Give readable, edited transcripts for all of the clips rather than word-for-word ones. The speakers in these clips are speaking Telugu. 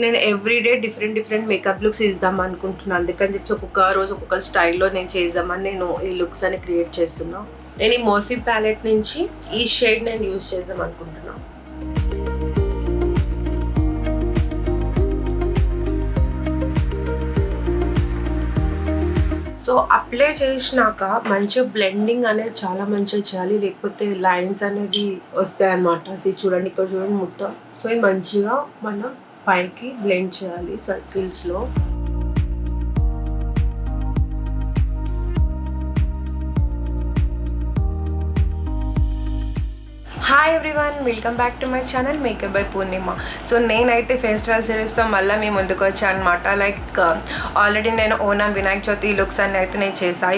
నేను ఎవ్రీడే డిఫరెంట్ మేకప్ లుక్స్ ఇద్దాం అనుకుంటున్నాను. అందుకని చెప్పి ఒక్కొక్క రోజు ఒక్కొక్క స్టైల్లో నేను చేద్దామని నేను ఈ లుక్స్ అని క్రియేట్ చేస్తున్నాను. నేను ఈ మోర్ఫీ ప్యాలెట్ నుంచి ఈ షేడ్ నేను యూజ్ చేద్దాం అనుకుంటున్నాను. సో అప్లై చేసినాక మంచిగా బ్లెండింగ్ అనేది చాలా మంచిగా చేయాలి, లేకపోతే లైన్స్ అనేది వస్తాయి అన్నమాట. సో చూడండి, ఇక్కడ చూడండి మొత్తం. సో ఇది మంచిగా మనం పైకి బ్లెండ్ చేయాలి సర్కిల్స్లో. Hi everyone, welcome back to my channel makeup by Purnima. So నేనైతే ఫెస్టివల్ సిరీస్తో మళ్ళీ మేము ముందుకు వచ్చాను అనమాట. లైక్ ఆల్రెడీ నేను ఓనం వినాయక చవితి లుక్స్ అన్ని అయితే నేను చేసాను.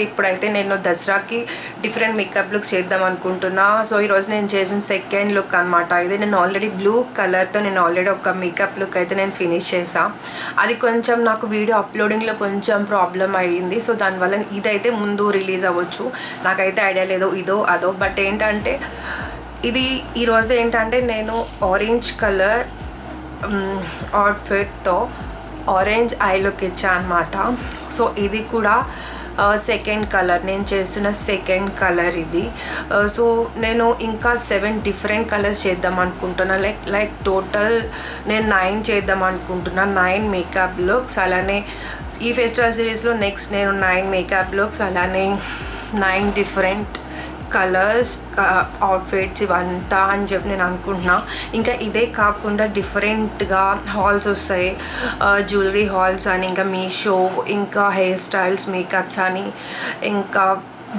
ఇప్పుడైతే నేను దసరాకి డిఫరెంట్ మేకప్ లుక్స్ చేద్దాం అనుకుంటున్నా. సో ఈరోజు నేను చేసిన సెకండ్ లుక్ అనమాట ఇది. నేను ఆల్రెడీ బ్లూ కలర్తో నేను ఆల్రెడీ ఒక మేకప్ లుక్ అయితే నేను ఫినిష్ చేసాను. అది కొంచెం నాకు వీడియో అప్లోడింగ్లో కొంచెం ప్రాబ్లం అయ్యింది. సో దానివల్ల ఇదైతే ముందు రిలీజ్ అవ్వచ్చు, నాకైతే ఐడియా లేదు ఇదో అదో. బట్ ఏంటంటే ఇది ఈరోజు ఏంటంటే నేను ఆరెంజ్ కలర్ అవుట్ఫిట్తో ఆరెంజ్ ఐ లుక్ ఇచ్చా అనమాట. సో ఇది కూడా సెకండ్ కలర్, నేను చేస్తున్న సెకండ్ కలర్ ఇది. సో నేను ఇంకా 7 డిఫరెంట్ కలర్స్ చేద్దాం అనుకుంటున్నా. లైక్ టోటల్ నేను 9 చేద్దాం అనుకుంటున్నా, 9 మేకప్ లుక్స్. అలానే ఈ ఫెస్టివల్ సిరీస్లో నెక్స్ట్ నేను 9 మేకప్ లుక్స్, అలానే 9 డిఫరెంట్ కలర్స్ అవుట్ఫిట్స్ ఇవంతా అని చెప్పి నేను అనుకుంటున్నా. ఇంకా ఇదే కాకుండా డిఫరెంట్గా హాల్స్ వస్తాయి, జ్యువెలరీ హాల్స్ అని, ఇంకా మీషో, ఇంకా హెయిర్ స్టైల్స్ మేకప్స్ అని, ఇంకా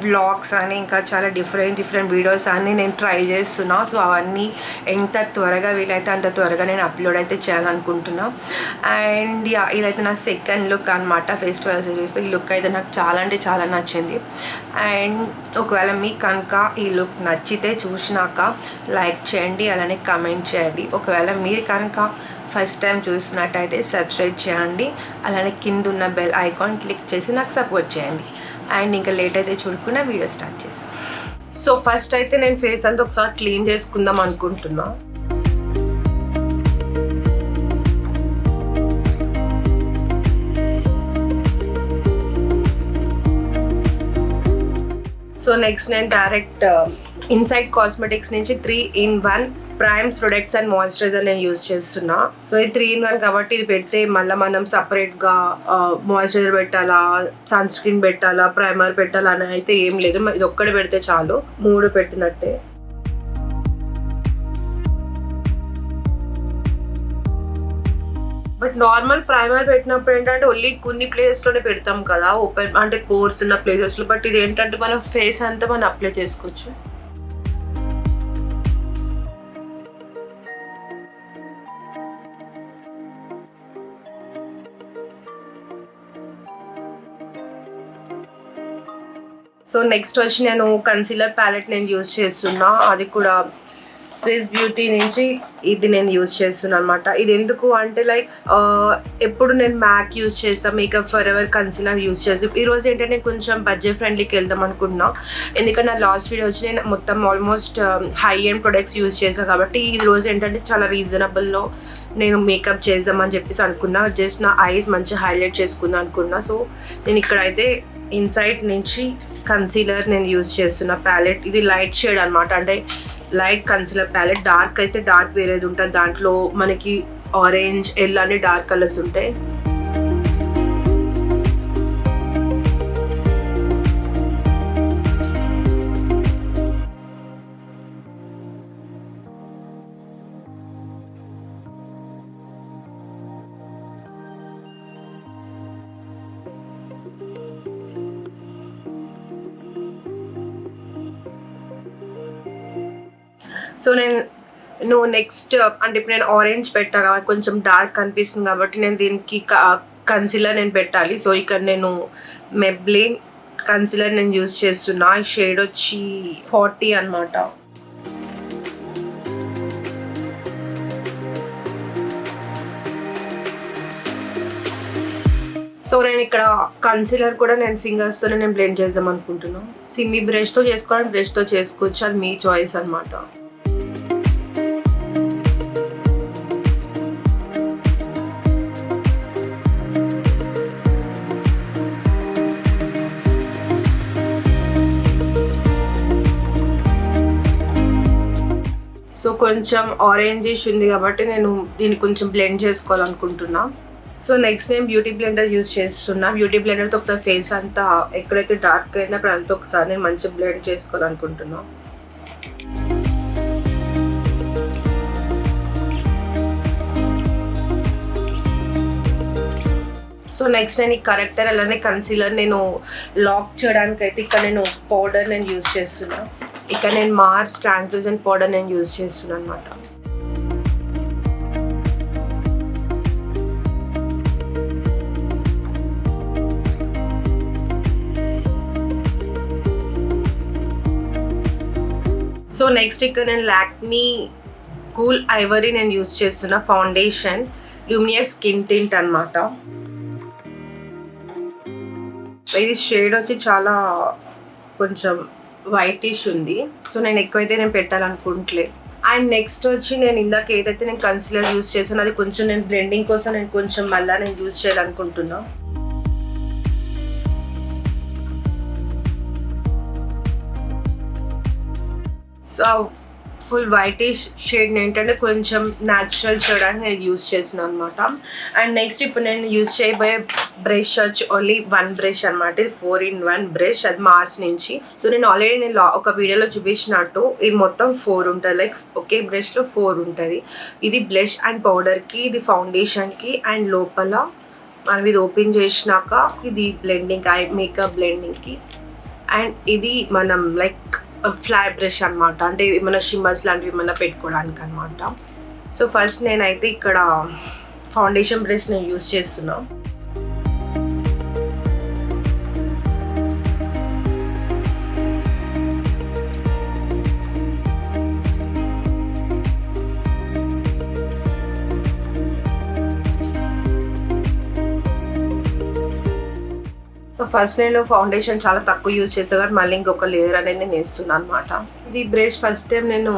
వ్లాగ్స్ అని, ఇంకా చాలా డిఫరెంట్ వీడియోస్ అన్నీ నేను ట్రై చేస్తున్నా. సో అవన్నీ ఎంత త్వరగా వీలైతే అంత త్వరగా నేను అప్లోడ్ అయితే చేయాలనుకుంటున్నా. అండ్ ఇదైతే నా సెకండ్ లుక్ అనమాట ఫెస్టివల్ సిరీస్. ఈ లుక్ అయితే నాకు చాలా అంటే చాలా నచ్చింది. అండ్ ఒకవేళ మీకు కనుక ఈ లుక్ నచ్చితే చూసినాక లైక్ చేయండి, అలానే కమెంట్ చేయండి. ఒకవేళ మీరు కనుక ఫస్ట్ టైం చూసినట్టయితే సబ్స్క్రైబ్ చేయండి, అలానే కింద ఉన్న బెల్ ఐకాన్ క్లిక్ చేసి నాకు సపోర్ట్ చేయండి. అండ్ ఇంకా లేట్ అయితే చూడకుండా వీడియో స్టార్ట్ చేసాం. సో ఫస్ట్ అయితే నేను ఫేస్ అంతా ఒకసారి క్లీన్ చేసుకుందాం అనుకుంటున్నా. సో నెక్స్ట్ నేను డైరెక్ట్ ఇన్సైడ్ కాస్మెటిక్స్ నుంచి 3-in-1 prime products and moisturiser నేను యూజ్ చేస్తున్నా. సో ఇది 3-in-1 కాబట్టి ఇది పెడితే మళ్ళీ మనం సపరేట్గా మాయిశ్చరైజర్ పెట్టాలా, సన్ స్క్రీన్ పెట్టాలా, ప్రైమర్ పెట్టాలా అని అయితే ఏం లేదు. ఇది ఒక్కడే పెడితే చాలు, 3 పెట్టినట్టే. బట్ నార్మల్ ప్రైమర్ పెట్టినప్పుడు ఏంటంటే ఓన్లీ కొన్ని ప్లేసెస్లోనే పెడతాం కదా, ఓపెన్ అంటే పోర్స్ ఉన్న ప్లేసెస్లో. బట్ ఇది ఏంటంటే మనం ఫేస్ అంతా మనం అప్లై చేసుకోవచ్చు. సో నెక్స్ట్ వచ్చి నేను కన్సీలర్ ప్యాలెట్ నేను యూజ్ చేస్తున్నా. అది కూడా స్విస్ బ్యూటీ నుంచి ఇది నేను యూజ్ చేస్తున్నాను అనమాట. ఇది ఎందుకు అంటే లైక్ ఎప్పుడు నేను మ్యాక్ యూజ్ చేస్తాను, makeup for ever concealer use చేసి. ఈరోజు ఏంటంటే కొంచెం బడ్జెట్ ఫ్రెండ్లీకి వెళ్దాం అనుకుంటున్నా. ఎందుకంటే నా లాస్ట్ వీడియో వచ్చి నేను మొత్తం almost high end products use చేశాను. కాబట్టి ఈ రోజు ఏంటంటే చాలా రీజనబుల్లో నేను మేకప్ చేద్దామని చెప్పేసి అనుకున్నా. జస్ట్ నా ఐస్ మంచిగా హైలైట్ చేసుకుందాం అనుకున్నా. సో నేను ఇక్కడైతే ఇన్సైడ్ నుంచి కన్సీలర్ నేను యూజ్ చేస్తున్న ప్యాలెట్. ఇది లైట్ షేడ్ అనమాట, అంటే లైట్ కన్సీలర్ ప్యాలెట్. డార్క్ అయితే డార్క్ వేరేది ఉంటుంది, దాంట్లో మనకి ఆరెంజ్, ఎల్లో అనే డార్క్ కలర్స్ ఉంటాయి. సో నేను నెక్స్ట్ అంటే ఇప్పుడు నేను ఆరెంజ్ పెట్టా కాబట్టి కొంచెం డార్క్ కనిపిస్తుంది కాబట్టి నేను దీనికి కన్సీలర్ నేను పెట్టాలి. సో ఇక్కడ నేను మెబ్లిన్ కన్సీలర్ నేను యూజ్ చేస్తున్నా. ఈ షేడ్ వచ్చి 40 అనమాట. సో నేను ఇక్కడ కన్సీలర్ కూడా నేను ఫింగర్స్తోనే నేను బ్లెండ్ చేద్దాం అనుకుంటున్నాను. మీ బ్రష్తో చేసుకోవాలని బ్రష్తో చేసుకోవచ్చు, అది మీ చాయిస్ అనమాట. కొంచెం ఆరెంజిష్ ఉంది కాబట్టి నేను దీన్ని కొంచెం బ్లెండ్ చేసుకోవాలనుకుంటున్నా. సో నెక్స్ట్ నేను బ్యూటీ బ్లెండర్ యూజ్ చేస్తున్నా. బ్యూటీ బ్లెండర్తో ఒకసారి ఫేస్ అంతా ఎక్కడైతే డార్క్ అయిందో అక్కడ అంతా ఒకసారి నేను మంచిగా బ్లెండ్ చేసుకోవాలనుకుంటున్నా. సో నెక్స్ట్ నేను ఈ కరెక్టర్ అలానే కన్సీలర్ నేను లాక్ చేయడానికి అయితే ఇక్కడ నేను పౌడర్ నేను యూజ్ చేస్తున్నా. ఇక్కడ నేను మార్స్ ట్రాన్స్లూజెంట్ పౌడర్ నేను యూజ్ చేస్తున్నాను అనమాట. సో నెక్స్ట్ ఇక్కడ నేను లాక్మీ కూల్ ఐవరీ నేను యూజ్ చేస్తున్నా ఫౌండేషన్ లూమినియస్ స్కిన్ టింట్ అనమాట. ఇది షేడ్ వచ్చి చాలా కొంచెం వైటిష్ ఉంది. సో నేను ఎక్కువైతే నేను పెట్టాలనుకుంటలే. అండ్ నెక్స్ట్ వచ్చి నేను ఇందాక ఏదైతే నేను కన్సీలర్ యూజ్ చేసానో అది కొంచెం నేను బ్లెండింగ్ కోసం నేను కొంచెం మళ్ళీ నేను యూజ్ చేయాలనుకుంటున్నా. సో ఫుల్ వైటిష్ షేడ్ ఏంటంటే కొంచెం న్యాచురల్ చేయడానికి నేను యూజ్ చేస్తున్నాను అనమాట. అండ్ నెక్స్ట్ ఇప్పుడు నేను యూజ్ చేయబోయే బ్రష్ వచ్చి ఓన్లీ 1 బ్రష్ అనమాట. ఇది 4-in-1 బ్రష్, అది మార్స్ నుంచి. సో నేను ఆల్రెడీ నేను ఒక వీడియోలో చూపించినట్టు ఇది మొత్తం 4 ఉంటుంది, లైక్ ఒకే బ్రష్లో 4 ఉంటుంది. ఇది బ్లష్ అండ్ పౌడర్కి, ఇది ఫౌండేషన్కి, అండ్ లోపల మనం ఇది ఓపెన్ చేసినాక ఇది బ్లెండింగ్ ఐ మేకప్ బ్లెండింగ్కి, అండ్ ఇది మనం లైక్ ఫ్లాట్ బ్రష్ అనమాట, అంటే ఏమైనా షిమ్మర్స్ లాంటివి ఏమైనా పెట్టుకోవడానికి అనమాట. సో ఫస్ట్ నేనైతే ఇక్కడ ఫౌండేషన్ బ్రష్ నేను యూజ్ చేస్తున్నా. సో ఫస్ట్ నేను ఫౌండేషన్ చాలా తక్కువ యూజ్ చేస్తాను కాబట్టి మళ్ళీ ఇంకొక లేయర్ అనేది నేను వేస్తున్నాను అనమాట. ఇది బ్రష్ ఫస్ట్ టైం నేను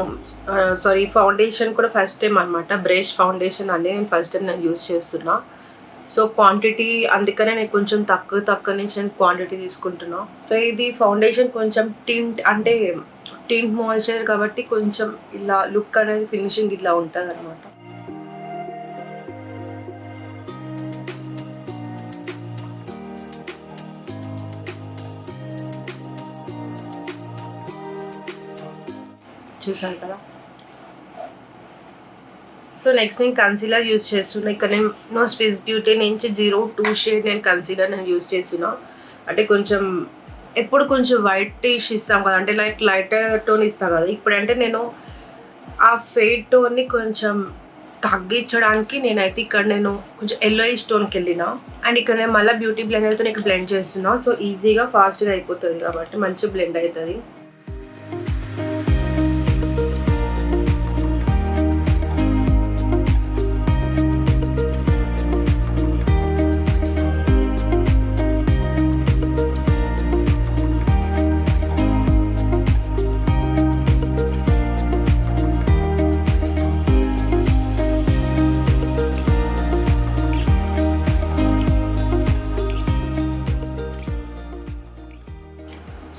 ఫౌండేషన్ కూడా ఫస్ట్ టైం అనమాట. బ్రష్ ఫౌండేషన్ అనేది నేను ఫస్ట్ టైం నేను యూజ్ చేస్తున్నా. సో క్వాంటిటీ అందుకనే నేను కొంచెం తక్కువ నుంచి నేను క్వాంటిటీ తీసుకుంటున్నా. సో ఇది ఫౌండేషన్ కొంచెం టింట్ అంటే టింట్ మాయిశ్చరైజర్ కాబట్టి కొంచెం ఇలా లుక్ అనేది ఫినిషింగ్ ఇట్లా ఉంటుంది అనమాట. చూసాను కదా. సో నెక్స్ట్ నేను కన్సీలర్ యూజ్ చేస్తున్నా. ఇక్కడ నేను స్విస్ బ్యూటీ నుంచి 02 షేడ్ నేను కన్సీలర్ నేను యూజ్ చేస్తున్నా. అంటే కొంచెం ఎప్పుడు కొంచెం వైటిష్ ఇస్తాం కదా, అంటే లైక్ లైటర్ టోన్ ఇస్తాం కదా. ఇప్పుడంటే నేను ఆ ఫేడ్ టోన్ని కొంచెం తగ్గించడానికి నేనైతే ఇక్కడ నేను కొంచెం ఎల్లోయిష్ టోన్కి వెళ్ళిన. అండ్ ఇక్కడ నేను మళ్ళీ బ్యూటీ బ్లెండర్తో నేను బ్లెండ్ చేస్తున్నా. సో ఈజీగా ఫాస్ట్గా అయిపోతుంది కాబట్టి మంచిగా బ్లెండ్ అవుతుంది.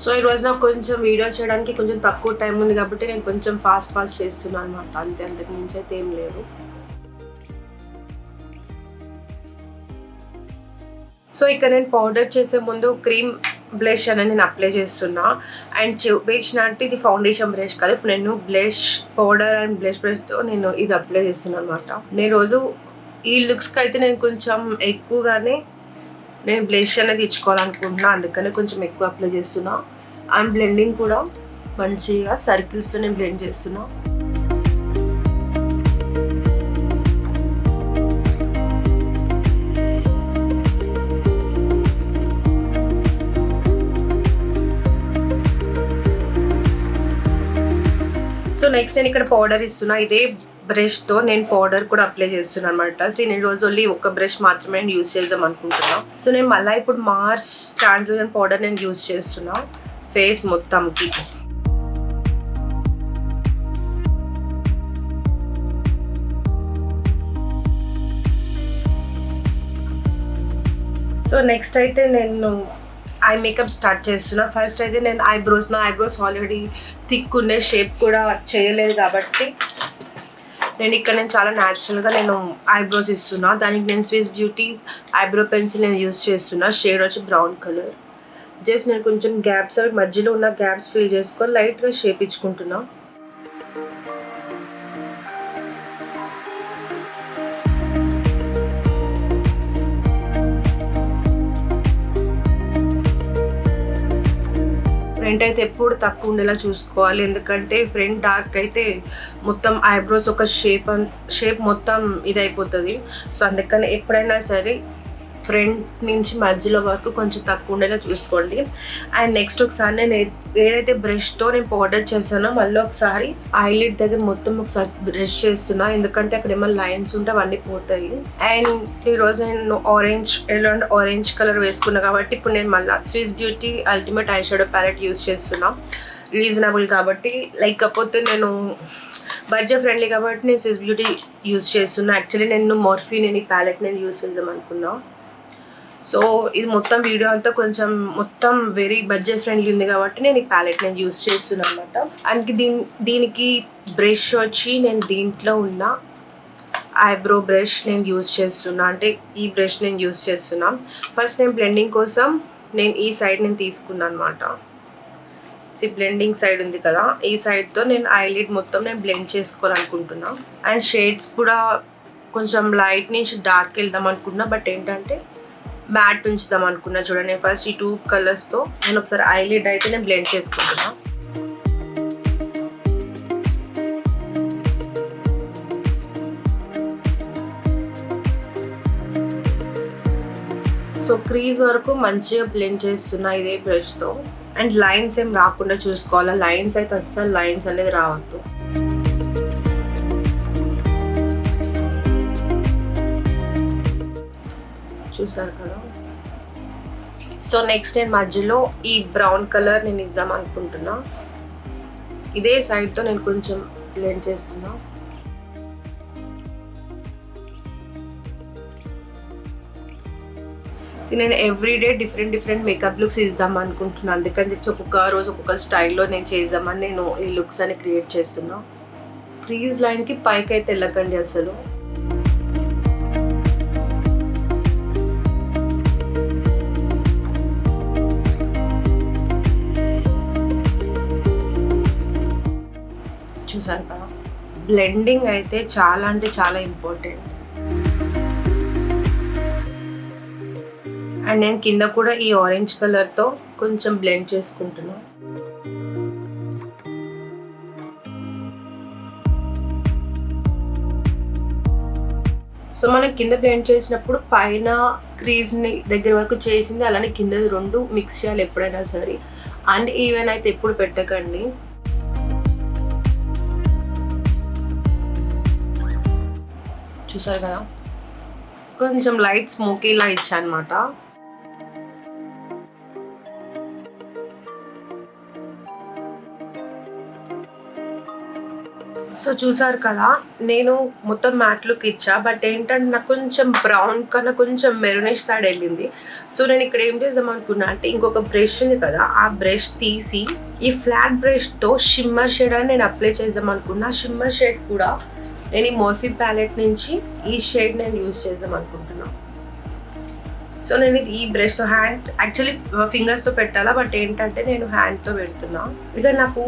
సో ఈరోజు నాకు కొంచెం వీడియో చేయడానికి కొంచెం తక్కువ టైం ఉంది కాబట్టి నేను కొంచెం ఫాస్ట్ చేస్తున్నాను అనమాట. అంతకు మించి అయితే ఏం లేదు. సో ఇక్కడ నేను పౌడర్ చేసే ముందు క్రీమ్ బ్లష్ అనేది నేను అప్లై చేస్తున్నా. అండ్ చూపించినట్టు ఇది ఫౌండేషన్ బ్రష్ కాదు, ఇప్పుడు నేను బ్లష్ పౌడర్ అండ్ బ్రష్తో నేను ఇది అప్లై చేస్తున్నాను అనమాట. నేను రోజు ఈ లుక్స్కి అయితే నేను కొంచెం ఎక్కువగానే నేను బ్లష్ అనేది ఇచ్చుకోవాలనుకుంటున్నా, అందుకనే కొంచెం ఎక్కువ అప్లై చేస్తున్నా. అండ్ బ్లెండింగ్ కూడా మంచిగా సర్కిల్స్తో నేను బ్లెండ్ చేస్తున్నా. సో నెక్స్ట్ నేను ఇక్కడ పౌడర్ ఇస్తున్నా. ఇదే బ్రష్తో నేను పౌడర్ కూడా అప్లై చేస్తున్నాను అనమాట. సో నేను రోజు ఓన్లీ ఒక బ్రష్ మాత్రమే నేను యూజ్ చేద్దాం అనుకుంటున్నా. సో నేను మళ్ళీ ఇప్పుడు మార్స్ ట్రాన్స్లూజెంట్ పౌడర్ నేను యూజ్ చేస్తున్నా ఫేస్ మొత్తంకి. సో నెక్స్ట్ అయితే నేను ఐ మేకప్ స్టార్ట్ చేస్తున్నా. ఫస్ట్ అయితే నేను నా ఐబ్రోస్ ఆల్రెడీ థిక్ ఉండే, షేప్ కూడా చేయలేదు కాబట్టి నేను చాలా న్యాచురల్గా నేను ఐబ్రోస్ ఇస్తున్నా. దానికి నేను స్విస్ బ్యూటీ ఐబ్రో పెన్సిల్ నేను యూస్ చేస్తున్నా. షేడ్ వచ్చి బ్రౌన్ కలర్. జస్ట్ నేను కొంచెం గ్యాప్స్ అవి మధ్యలో ఉన్న గ్యాప్స్ ఫిల్ చేసుకొని లైట్గా షేప్ ఇచ్చుకుంటున్నా. ఫ్రంట్ అయితే ఎప్పుడు తక్కువ ఉండేలా చూసుకోవాలి, ఎందుకంటే ఫ్రంట్ డార్క్ అయితే మొత్తం ఐబ్రోస్ ఒక షేప్ మొత్తం ఇది అయిపోతుంది. సో అందుకని ఎప్పుడైనా సరే ఫ్రంట్ నుంచి మధ్యలో వరకు కొంచెం తక్కువ ఉండేలా చూసుకోండి. అండ్ నెక్స్ట్ ఒకసారి నేను ఏదైతే బ్రష్తో నేను పౌడర్ చేశానో మళ్ళీ ఒకసారి ఐలిడ్ దగ్గర మొత్తం ఒకసారి బ్రష్ చేస్తున్నా, ఎందుకంటే అక్కడ ఏమైనా లైన్స్ ఉంటే అవన్నీ పోతాయి. అండ్ ఈరోజు నేను ఆరెంజ్ కలర్ వేసుకున్నా కాబట్టి ఇప్పుడు నేను మళ్ళీ Swiss beauty ultimate eye shadow palette use చేస్తున్నా. రీజనబుల్ కాబట్టి, లేకపోతే నేను బడ్జెట్ ఫ్రెండ్లీ కాబట్టి నేను స్విస్ బ్యూటీ యూస్ చేస్తున్నా. యాక్చువల్లీ నేను మోర్ఫీ నేను ఈ ప్యాలెట్ నేను యూస్ చేద్దాం అనుకున్నా. సో ఇది మొత్తం వీడియో అంతా కొంచెం మొత్తం వెరీ బడ్జెట్ ఫ్రెండ్లీ ఉంది కాబట్టి నేను ఈ ప్యాలెట్ నేను యూస్ చేస్తున్నాను అనమాట. అండ్ దీనికి బ్రష్ వచ్చి నేను దీంట్లో ఉన్న ఐబ్రో బ్రష్ నేను యూస్ చేస్తున్నా, అంటే ఈ బ్రష్ నేను యూస్ చేస్తున్నా. ఫస్ట్ నేను బ్లెండింగ్ కోసం నేను ఈ సైడ్ నేను తీసుకున్నాను అనమాట. బ్లెండింగ్ సైడ్ ఉంది కదా, ఈ సైడ్తో నేను ఐలిడ్ మొత్తం నేను బ్లెండ్ చేసుకోవాలనుకుంటున్నా. అండ్ షేడ్స్ కూడా కొంచెం లైట్ నుంచి డార్క్ వెళ్దాం అనుకున్నా, బట్ ఏంటంటే మ్యాట్ ఉంచుదాం అనుకున్నా. చూడండి, ఫస్ట్ ఈ 2 కలర్స్తో నేను ఒకసారి ఐలిడ్ అయితే నేను బ్లెండ్ చేసుకుంటున్నా. సో క్రీజ్ వరకు మంచిగా బ్లెండ్ చేస్తున్నా ఇదే బ్రష్తో. అండ్ లైన్స్ ఏం రాకుండా చూసుకోవాలా, లైన్స్ అయితే అస్సలు లైన్స్ అనేది రావద్దు. చూసారు కదా. సో నెక్స్ట్ నేను మధ్యలో ఈ బ్రౌన్ కలర్ నేను ఇద్దాం అనుకుంటున్నా. ఇదే సైడ్తో నేను కొంచెం బ్లెండ్ చేస్తున్నా. నేను ఎవ్రీడే డిఫరెంట్ మేకప్ లుక్స్ ఇద్దాం అనుకుంటున్నాను, అందుకని చెప్పి ఒక్కొక్క రోజు ఒక్కొక్క స్టైల్లో నేను చేద్దామని నేను ఈ లుక్స్ అని క్రియేట్ చేస్తున్నా. క్రీజ్ లైన్కి పైకి అయితే వెళ్ళకండి అసలు. చూసారు కదా, బ్లెండింగ్ అయితే చాలా అంటే చాలా ఇంపార్టెంట్. అండ్ నేను కింద కూడా ఈ ఆరెంజ్ కలర్తో కొంచెం బ్లెండ్ చేసుకుంటున్నా. సో మనం కింద బ్లెండ్ చేసినప్పుడు పైన క్రీజ్ని దగ్గర వరకు చేసింది అలానే కింద 2 మిక్స్ చేయాలి ఎప్పుడైనా సరే. అండ్ ఈవెన్ అయితే ఎప్పుడు పెట్టకండి. చూసారు కదా, కొంచెం లైట్ స్మోకీలా ఇచ్చా అనమాట. సో చూసారు కదా, నేను మొత్తం మ్యాట్ లుక్ ఇచ్చా, బట్ ఏంటంటే నాకు కొంచెం బ్రౌన్ కన్నా కొంచెం మెరూనిష్ సైడ్ వెళ్ళింది. సో నేను ఇక్కడ ఏం చేద్దాం అనుకున్నా అంటే ఇంకొక బ్రష్ ఉంది కదా, ఆ బ్రష్ తీసి ఈ ఫ్లాట్ బ్రష్తో షిమ్మర్ షేడ్ అని నేను అప్లై చేద్దాం అనుకున్నా. షిమ్మర్ షేడ్ కూడా నేను ఈ మోర్ఫీ ప్యాలెట్ నుంచి ఈ షేడ్ నేను యూజ్ చేద్దాం అనుకుంటున్నా. సో నేను ఈ బ్రష్తో యాక్చువల్లీ ఫింగర్స్తో పెట్టాలా, బట్ ఏంటంటే నేను హ్యాండ్తో పెడుతున్నా. ఇక నాకు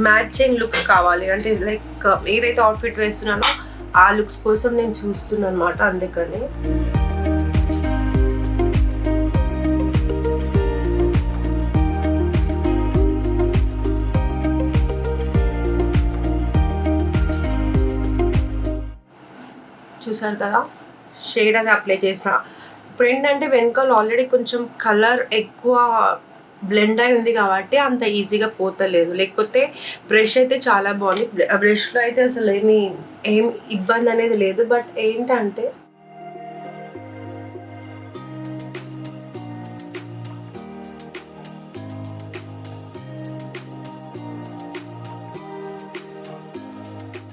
మ్యాచింగ్ లుక్ కావాలి, అంటే లైక్ ఏదైతే అవుట్ఫిట్ వేస్తున్నానో ఆ లుక్స్ కోసం నేను చూస్తున్నాను అనమాట. అందుకని చూసారు కదా, షేడ్ అది అప్లై చేసిన. ఇప్పుడు ఏంటంటే వెనకాల ఆల్రెడీ కొంచెం కలర్ ఎక్కువ బ్లెండ్ అయి ఉంది కాబట్టి అంత ఈజీగా పోతలేదు, లేకపోతే బ్రష్ అయితే చాలా బాగుంది. బ్రష్లో అయితే అసలు ఏం ఇబ్బంది అనేది లేదు. బట్ ఏంటంటే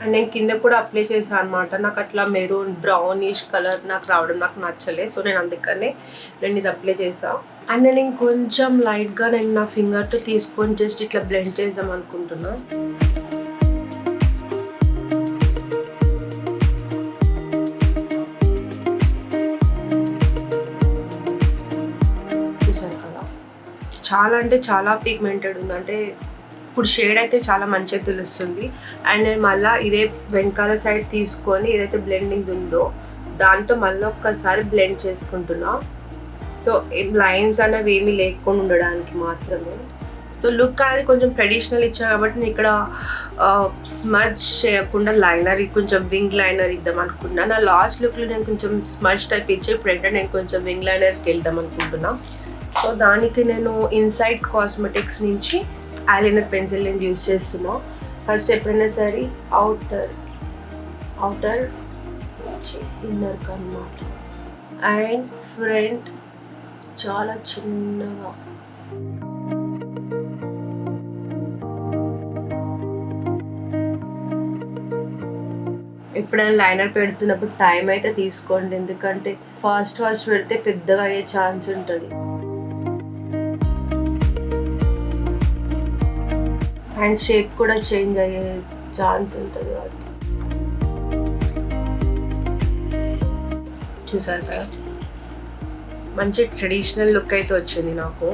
అండ్ నేను కింద కూడా అప్లై చేశాను అనమాట. నాకు అట్లా మెరూన్ బ్రౌనిష్ కలర్ నాకు రావడం నాకు నచ్చలేదు. సో నేను అందుకనే నేను ఇది అప్లై చేసాను. అండ్ నేను ఇంకొంచెం లైట్గా నేను నా ఫింగర్తో తీసుకొని జస్ట్ ఇట్లా బ్లెండ్ చేద్దాం అనుకుంటున్నా. చాలా అంటే చాలా పిగ్మెంటెడ్ ఉంది. అంటే ఇప్పుడు షేడ్ అయితే చాలా మంచిగా తెలుస్తుంది. అండ్ నేను మళ్ళీ ఇదే వెనకాల సైడ్ తీసుకొని ఏదైతే బ్లెండింగ్ ఉందో దాంతో మళ్ళీ ఒక్కసారి బ్లెండ్ చేసుకుంటున్నా. సో లైన్స్ అనేవి ఏమీ లేకుండా ఉండడానికి మాత్రమే. సో లుక్ అనేది కొంచెం ట్రెడిషనల్ ఇచ్చా కాబట్టి నేను ఇక్కడ స్మజ్ చేయకుండా లైనర్, కొంచెం వింగ్ లైనర్ ఇద్దాం అనుకున్నా. నా లాస్ట్ లుక్లో నేను కొంచెం స్మజ్ టైప్ ఇచ్చి ఇప్పుడంటే నేను కొంచెం వింగ్ లైనర్కి వెళ్దాం అనుకుంటున్నా. సో దానికి నేను ఇన్సైడ్ కాస్మెటిక్స్ నుంచి ఐలైనర్ పెన్సిల్ నేను యూజ్ చేస్తున్నా. ఫస్ట్ ఎప్పుడైనా సరే అవుటర్ ఇన్నర్ అన్నమాట. అండ్ ఫ్రంట్ చాలా చిన్నగా ఎప్పుడైనా లైనర్ పెడుతున్నప్పుడు టైం అయితే తీసుకోండి, ఎందుకంటే ఫాస్ట్ పెడితే పెద్దగా అయ్యే ఛాన్స్ ఉంటుంది. అండ్ షేప్ కూడా చేంజ్ అయ్యే ఛాన్స్ ఉంటుంది కాబట్టి. చూసారు కదా, మంచి ట్రెడిషనల్ లుక్ అయితే వచ్చింది నాకు.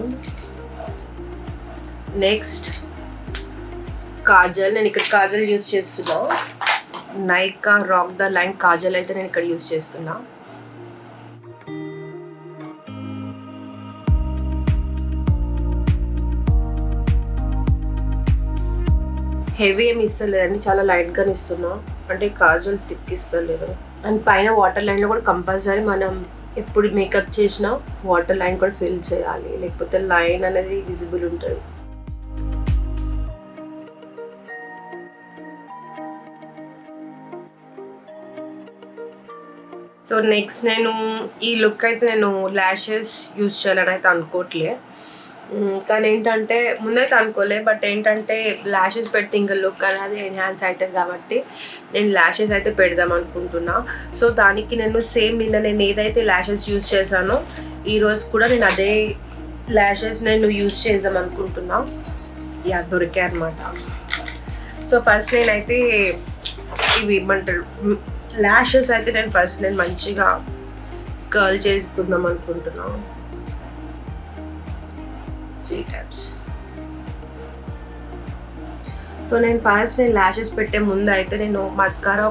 నెక్స్ట్ కాజల్. నేను ఇక్కడ కాజల్ యూజ్ చేస్తున్నా. Nykaa rock the line Kajal అయితే నేను ఇక్కడ యూజ్ చేస్తున్నా. హెవీ ఏమి ఇస్తలేదండి, చాలా లైట్గా ఇస్తున్నా, అంటే కాజల్ టిక్ ఇస్తలేదు. అండ్ పైన వాటర్ లైన్లో కూడా కంపల్సరీ మనం ఎప్పుడు మేకప్ చేసినా వాటర్ లైన్ కూడా ఫిల్ చేయాలి, లేకపోతే లైన్ అనేది విజిబుల్ ఉంటుంది. సో నెక్స్ట్ నేను ఈ లుక్ అయితే నేను ల్యాషెస్ యూజ్ చేయాలని అయితే అనుకోవట్లే, కానీ ఏంటంటే ముందైతే అనుకోలే, బట్ ఏంటంటే ల్యాషెస్ పెడితే ఇంకా లుక్ అనేది ఎన్హాన్స్ అవుతుంది కాబట్టి నేను ల్యాషెస్ అయితే పెడదాం అనుకుంటున్నా. సో దానికి నేను సేమ్ నిన్న నేను ఏదైతే ల్యాషెస్ యూజ్ చేశానో ఈరోజు కూడా నేను అదే ల్యాషెస్ నేను యూజ్ చేద్దాం అనుకుంటున్నా. యా దొరికాయి అనమాట. సో ఫస్ట్ నేనైతే ఇవి ఏమంటారు ల్యాషెస్ అయితే నేను మంచిగా కర్ల్ చేసుకుందాం అనుకుంటున్నాను 3 times. సో నేను ల్యాషెస్ పెట్టే ముందు అయితే నేను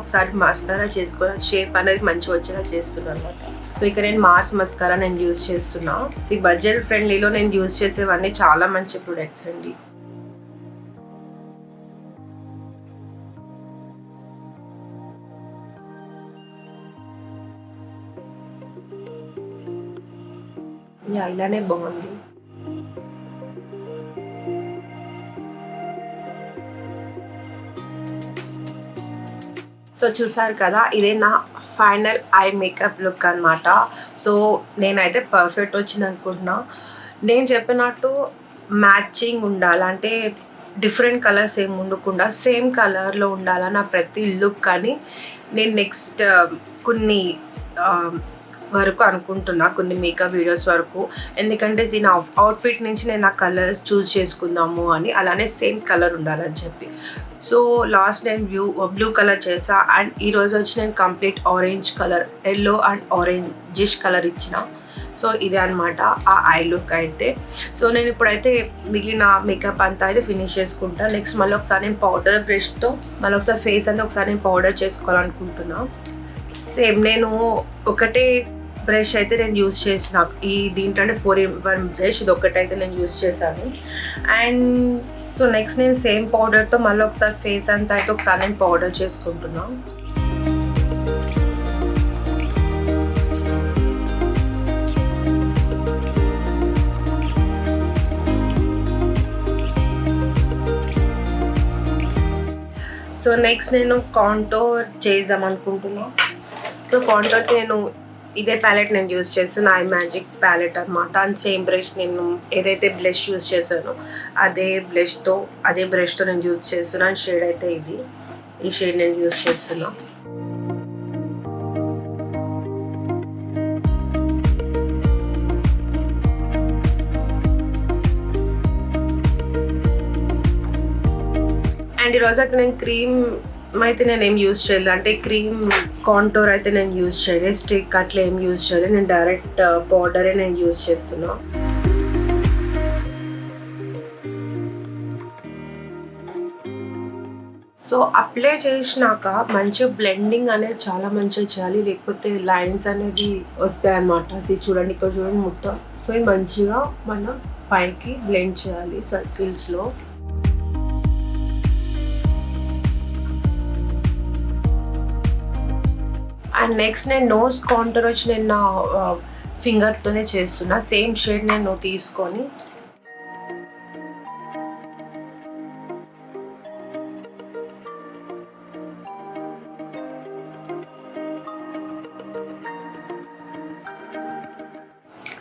ఒకసారి మస్కారా చేసుకుని షేప్ అనేది మంచిగా వచ్చేలా చేస్తున్నాను అనమాట. సో ఇక్కడ నేను మార్స్ మస్కారా నేను యూజ్ చేస్తున్నా. ఈ బడ్జెట్ ఫ్రెండ్లీలో నేను యూజ్ చేసేవన్నీ చాలా మంచి ప్రొడక్ట్స్ అండి. యా ఇలానే బాగుంది. సో చూసారు కదా, ఇదే నా ఫైనల్ ఐ మేకప్ లుక్ అనమాట. సో నేనైతే పర్ఫెక్ట్ వచ్చింది అనుకుంటున్నా. నేను చెప్పినట్టు మ్యాచింగ్ ఉండాలి, అంటే డిఫరెంట్ కలర్స్ ఏమి ఉండకుండా సేమ్ కలర్లో ఉండాలి నా ప్రతి లుక్ అని నేను నెక్స్ట్ కొన్ని వరకు అనుకుంటున్నా, కొన్ని మేకప్ వీడియోస్ వరకు. ఎందుకంటే నా అవుట్ఫిట్ నుంచి నేను ఆ కలర్స్ చూస్ చేసుకుందాము అని, అలానే సేమ్ కలర్ ఉండాలని చెప్పి. సో లాస్ట్ నేను బ్లూ కలర్ చేసా. అండ్ ఈరోజు వచ్చి నేను complete orange colour, yellow and orangish colour ఇచ్చిన. సో ఇదే అనమాట ఆ ఐ లుక్ అయితే. సో నేను ఇప్పుడైతే మిగిలిన మేకప్ అంతా అయితే ఫినిష్ చేసుకుంటా. నెక్స్ట్ మళ్ళీ ఒకసారి నేను పౌడర్ బ్రష్తో మళ్ళీ ఒకసారి ఫేస్ అంతా ఒకసారి నేను పౌడర్ చేసుకోవాలనుకుంటున్నా. సేమ్ నేను ఒకటే బ్రష్ అయితే నేను యూజ్ చేసిన ఈ దీంట్లో 4-in-1 బ్రష్, ఇది ఒకటైతే నేను యూజ్ చేశాను. అండ్ సో నెక్స్ట్ నేను సేమ్ పౌడర్తో మళ్ళీ ఒకసారి ఫేస్ అంతా అయితే ఒకసారి నేను పౌడర్ చేసుకుంటున్నా. సో నెక్స్ట్ నేను కాంటోర్ చేద్దాం అనుకుంటున్నా. సో కాంటోర్కి నేను ఇదే ప్యాలెట్ నేను యూజ్ చేస్తున్నా, ఐ మ్యాజిక్ ప్యాలెట్ అనమాట. అండ్ సేమ్ బ్రష్ నేను ఏదైతే బ్లష్ యూజ్ చేశానో అదే బ్రష్తో నేను యూజ్ చేస్తున్నాను. షేడ్ అయితే ఈ షేడ్ నేను యూజ్ చేస్తున్నా. అండ్ ఈరోజు అయితే నేను క్రీమ్ అయితే నేను ఏం యూజ్ చేయలేదు, అంటే క్రీమ్ కాంటోర్ అయితే నేను యూజ్ చేయలేదు, స్టిక్ అట్లా ఏం యూజ్ చేయలేదు. నేను డైరెక్ట్ పౌడరే నేను యూజ్ చేస్తున్నా. సో అప్లై చేసినాక మంచిగా బ్లెండింగ్ అనేది చాలా మంచిగా చేయాలి, లేకపోతే లైన్స్ అనేది వస్తాయి అన్నమాట. చూడండి, ఇక్కడ చూడండి మొత్తం. సో ఇది మంచిగా మనం పైకి బ్లెండ్ చేయాలి సర్కిల్స్లో. అండ్ నెక్స్ట్ నేను నోస్ కాంటూర్ వచ్చి నేను నా ఫింగర్తోనే చేస్తున్నా. సేమ్ షేడ్ నేను తీసుకొని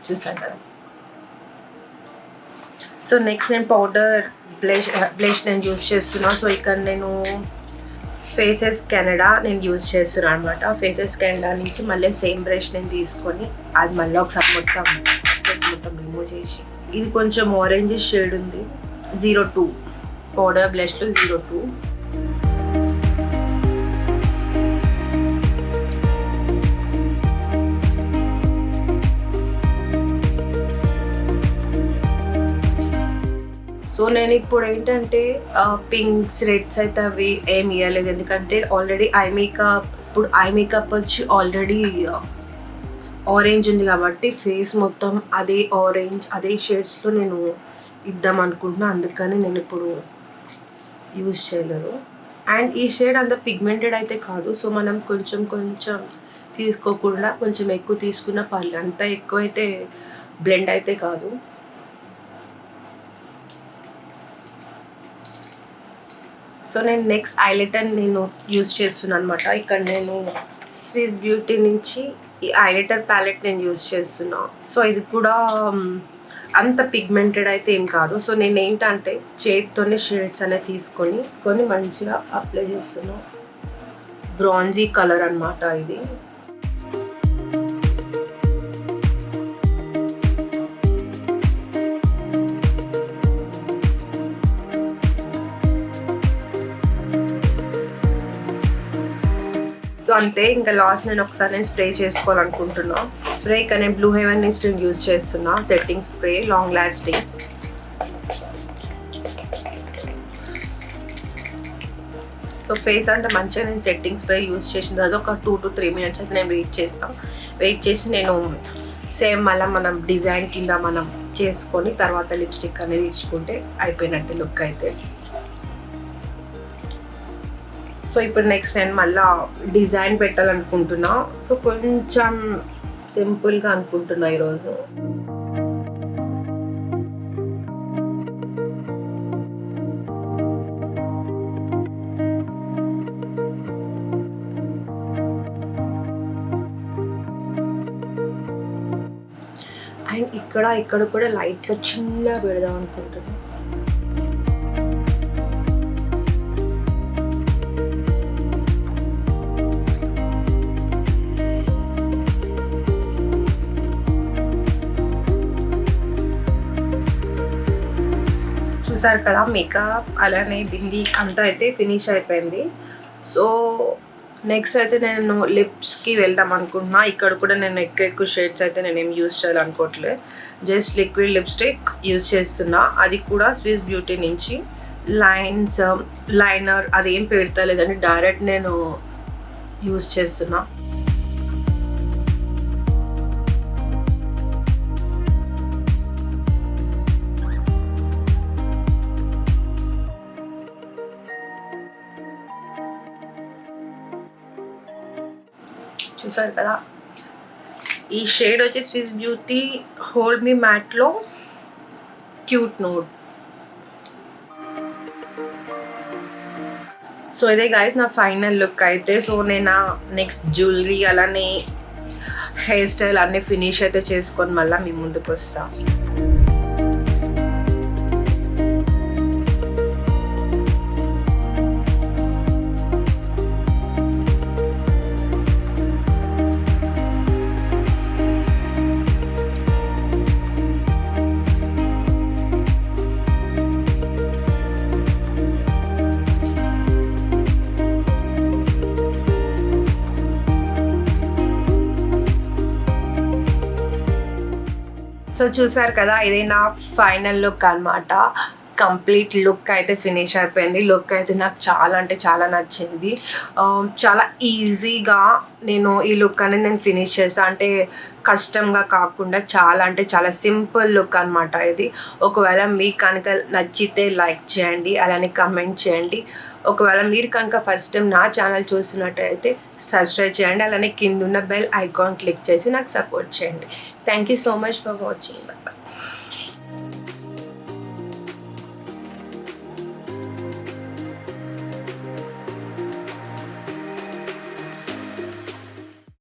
చూసాను కదా. సో నెక్స్ట్ నేను పౌడర్ బ్లష్ నేను యూజ్ చేస్తున్నా. సో ఇక్కడ నేను ఫేసెస్ కెనడా నేను యూజ్ చేస్తున్నాను అనమాట. ఫేసెస్ కెనడా నుంచి మళ్ళీ సేమ్ బ్రష్ నేను తీసుకొని అది మళ్ళీ ఒకసారి మొత్తం రిమూవ్ చేసి, ఇది కొంచెం ఆరెంజ్ షేడ్ ఉంది, 02 పౌడర్ బ్లష్లో 02. సో నేను ఇప్పుడు ఏంటంటే పింక్స్ రెడ్స్ అయితే అవి ఏమి ఇవ్వలేదు, ఎందుకంటే ఆల్రెడీ ఇప్పుడు ఐ మేకప్ వచ్చి ఆల్రెడీ ఆరెంజ్ ఉంది కాబట్టి ఫేస్ మొత్తం అదే ఆరెంజ్ అదే షేడ్స్లో నేను ఇద్దాం అనుకుంటున్నా. అందుకని నేను ఇప్పుడు యూజ్ చేయలేదు. అండ్ ఈ షేడ్ అంత పిగ్మెంటెడ్ అయితే కాదు. సో మనం కొంచెం తీసుకోకుండా కొంచెం ఎక్కువ తీసుకున్న పర్లేదు, అంత ఎక్కువ అయితే బ్లెండ్ అయితే కాదు. సో నేను నెక్స్ట్ హైలైటర్ నేను యూజ్ చేస్తున్నాను అనమాట. ఇక్కడ నేను స్విస్ బ్యూటీ నుంచి ఈ హైలైటర్ ప్యాలెట్ నేను యూజ్ చేస్తున్నా. సో ఇది కూడా అంత పిగ్మెంటెడ్ అయితే ఏం కాదు. సో నేను ఏంటంటే చేతితోనే షేడ్స్ అనేది తీసుకొని మంచిగా అప్లై చేస్తున్నా. బ్రాంజీ కలర్ అనమాట ఇది. సో అంతే, ఇంకా లాస్ట్ నేను ఒకసారి స్ప్రే చేసుకోవాలనుకుంటున్నా. స్ప్రే ఇక్కడ నేను బ్లూ హెవెన్ నుంచి నేను యూజ్ చేస్తున్నా setting spray, long lasting. So face అంతా మంచిగా నేను సెట్టింగ్ స్ప్రే యూజ్ చేసిన తర్వాత ఒక 2 to 3 minutes అయితే నేను వెయిట్ చేసి నేను సేమ్ మళ్ళీ మనం డిజైన్ కింద మనం చేసుకొని తర్వాత లిప్స్టిక్ అనేది ఇచ్చుకుంటే అయిపోయినట్టే లుక్ అయితే. సో ఇప్పుడు నెక్స్ట్ నేను మళ్ళీ డిజైన్ పెట్టాలనుకుంటున్నా. సో కొంచెం సింపుల్గా అనుకుంటున్నా ఈరోజు. అండ్ ఇక్కడ కూడా లైట్గా చిన్నగా పెడదాం అనుకుంటున్నా. చూసారు కదా, మేకప్ అలానే బింది అంతా అయితే ఫినిష్ అయిపోయింది. సో నెక్స్ట్ అయితే నేను లిప్స్కి వెళ్దాం అనుకుంటున్నా. ఇక్కడ కూడా నేను ఎక్కువ షేడ్స్ అయితే నేను ఏం యూజ్ చేయాలనుకోవట్లేదు, జస్ట్ లిక్విడ్ లిప్స్టిక్ యూజ్ చేస్తున్నా. అది కూడా స్విస్ బ్యూటీ నుంచి లైనర్ అదేం పెడతలేదండి, డైరెక్ట్ నేను యూజ్ చేస్తున్నా. చూసారు కదా, ఈ షేడ్ వచ్చి స్విస్ బ్యూటీ హోల్డ్ మీ మ్యాట్లో క్యూట్ నోడ్. సో ఇదే గైస్ నా ఫైనల్ లుక్ అయితే. సో నేను నెక్స్ట్ జ్యువెలరీ అలానే హెయిర్ స్టైల్ అన్నీ ఫినిష్ అయితే చేసుకొని మళ్ళీ మీ ముందుకు వస్తా. సో చూసారు కదా, ఇది నా ఫైనల్ లుక్ అనమాట. కంప్లీట్ లుక్ అయితే ఫినిష్ అయిపోయింది. లుక్ అయితే నాకు చాలా అంటే చాలా నచ్చింది. చాలా ఈజీగా నేను ఈ లుక్ అనేది నేను ఫినిష్ చేస్తాను. అంటే కష్టంగా కాకుండా చాలా అంటే చాలా సింపుల్ లుక్ అనమాట ఇది. ఒకవేళ మీకు కనుక నచ్చితే లైక్ చేయండి, అలానే కమెంట్ చేయండి. ఒకవేళ మీరు కనుక ఫస్ట్ టైం నా ఛానల్ చూస్తున్నట్టయితే సబ్స్క్రైబ్ చేయండి, అలానే కింద ఉన్న బెల్ ఐకాన్ క్లిక్ చేసి నాకు సపోర్ట్ చేయండి. Thank you so much for watching. Bye.